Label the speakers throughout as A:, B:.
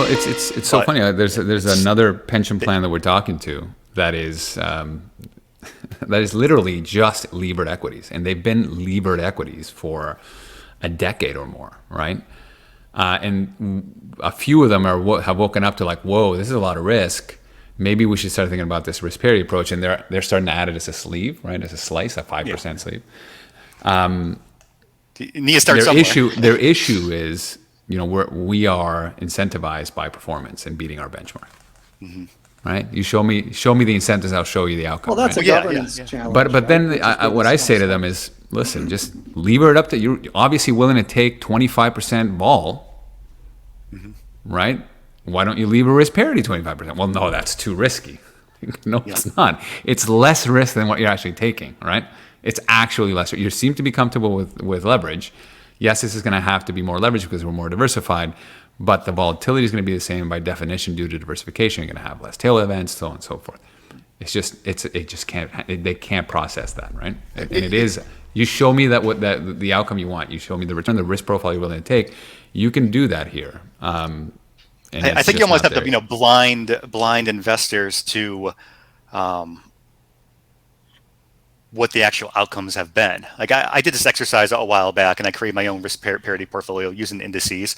A: Well, it's so funny. There's another pension plan that we're talking to that is that is literally just levered equities, and they've been levered equities for a decade or more, right? And a few of them have woken up to like, whoa, this is a lot of risk. Maybe we should start thinking about this risk parity approach, and they're starting to add it as a sleeve, right, as a slice, a 5% sleeve.
B: You need to start somewhere.
A: Their issue is, we are incentivized by performance and beating our benchmark. Mm-hmm. Right? You show me the incentives, I'll show you the outcome.
C: Well, that's
A: right?
C: a governance challenge.
A: But then what I say to them is, listen, just lever it up to you're obviously willing to take 25% vol, right? Why don't you leave a risk parity 25%? Well, no, that's too risky. No, it's not. It's less risk than what you're actually taking, right? It's actually less. You seem to be comfortable with leverage. Yes, this is going to have to be more leverage because we're more diversified, but the volatility is going to be the same by definition due to diversification. You're going to have less tail events, so on and so forth. It just can't. They can't process that, right? And it is. You show me that the outcome you want. You show me the return, the risk profile you're willing to take. You can do that here.
B: I think you almost have to, blind investors to what the actual outcomes have been. Like I did this exercise a while back, and I created my own risk parity portfolio using indices,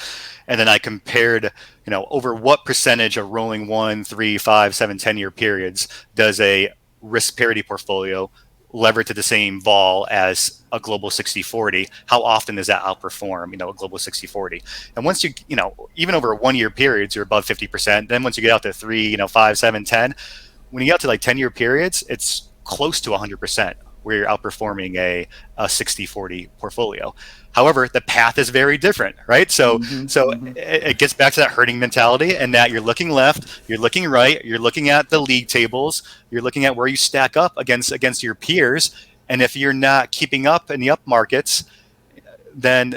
B: and then I compared, over what percentage of rolling 1, 3, 5, 7, 10-year periods does a risk parity portfolio lever to the same vol as a global 60/40. How often does that outperform, a global 60/40? And once you, even over 1-year periods, you're above 50%. Then once you get out to 3, 5, 7, 10, when you get out to like 10-year periods, it's close to 100% where you're outperforming a 60/40 portfolio. However, the path is very different, right? So it gets back to that herding mentality, and that you're looking left, you're looking right, you're looking at the league tables, you're looking at where you stack up against your peers, and if you're not keeping up in the up markets, then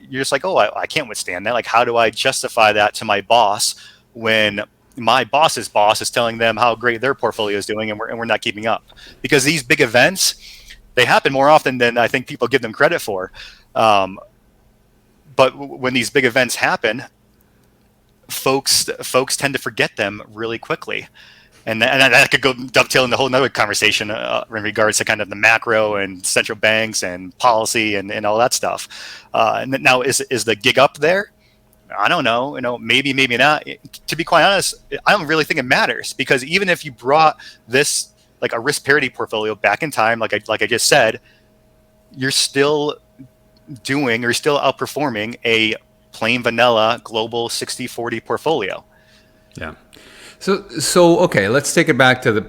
B: you're just like, oh, I can't withstand that. Like, how do I justify that to my boss when my boss's boss is telling them how great their portfolio is doing, and we're not keeping up? Because these big events, they happen more often than I think people give them credit for. But when these big events happen, folks tend to forget them really quickly. And that could go dovetail into a whole other conversation in regards to kind of the macro and central banks and policy and all that stuff. And now is the gig up there? I don't know. Maybe not. To be quite honest, I don't really think it matters, because even if you brought this like a risk parity portfolio back in time, like I just said, you're still outperforming a plain vanilla global 60/40 portfolio.
A: Yeah. So okay, let's take it back to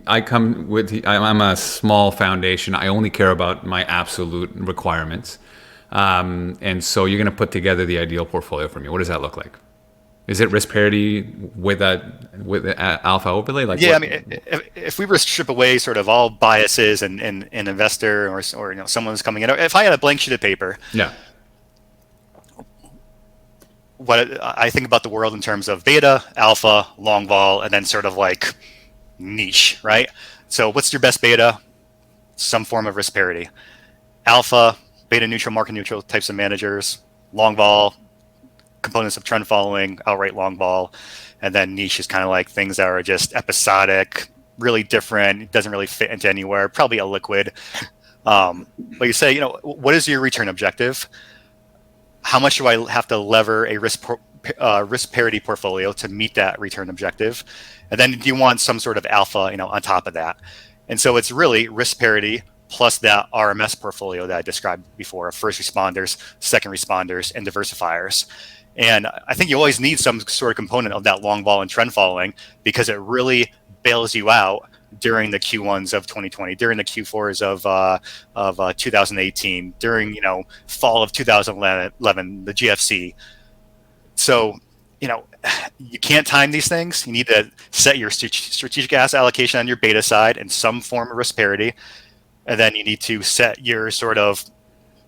A: I'm a small foundation. I only care about my absolute requirements. And so you're going to put together the ideal portfolio for me. What does that look like? Is it risk parity with alpha overlay? Like,
B: yeah, I mean, if we were to strip away sort of all biases and investor or someone's coming in, if I had a blank sheet of paper,
A: yeah,
B: what I think about the world in terms of beta, alpha, long vol, and then sort of like niche, right? So what's your best beta? Some form of risk parity. Alpha, beta neutral, market neutral types of managers. Long vol, components of trend following, outright long vol. And then niche is kind of like things that are just episodic, really different, doesn't really fit into anywhere, probably a liquid. But you say, what is your return objective? How much do I have to lever a risk parity portfolio to meet that return objective? And then do you want some sort of alpha, on top of that? And so it's really risk parity plus that RMS portfolio that I described before, first responders, second responders, and diversifiers. And I think you always need some sort of component of that long vol and trend following, because it really bails you out during the Q1s of 2020, during the Q4s of 2018, during fall of 2011, the GFC. So you can't time these things. You need to set your strategic asset allocation on your beta side and some form of risk parity, and then you need to set your sort of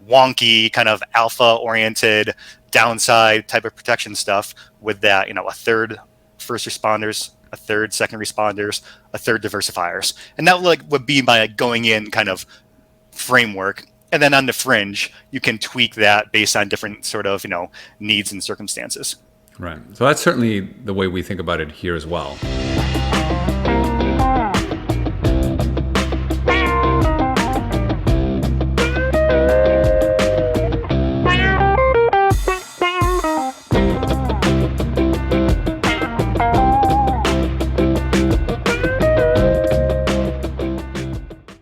B: wonky kind of alpha oriented downside type of protection stuff with that a third first responders, a third second responders, a third diversifiers. And that would be my going in kind of framework. And then on the fringe, you can tweak that based on different sort of, needs and circumstances.
A: Right. So that's certainly the way we think about it here as well.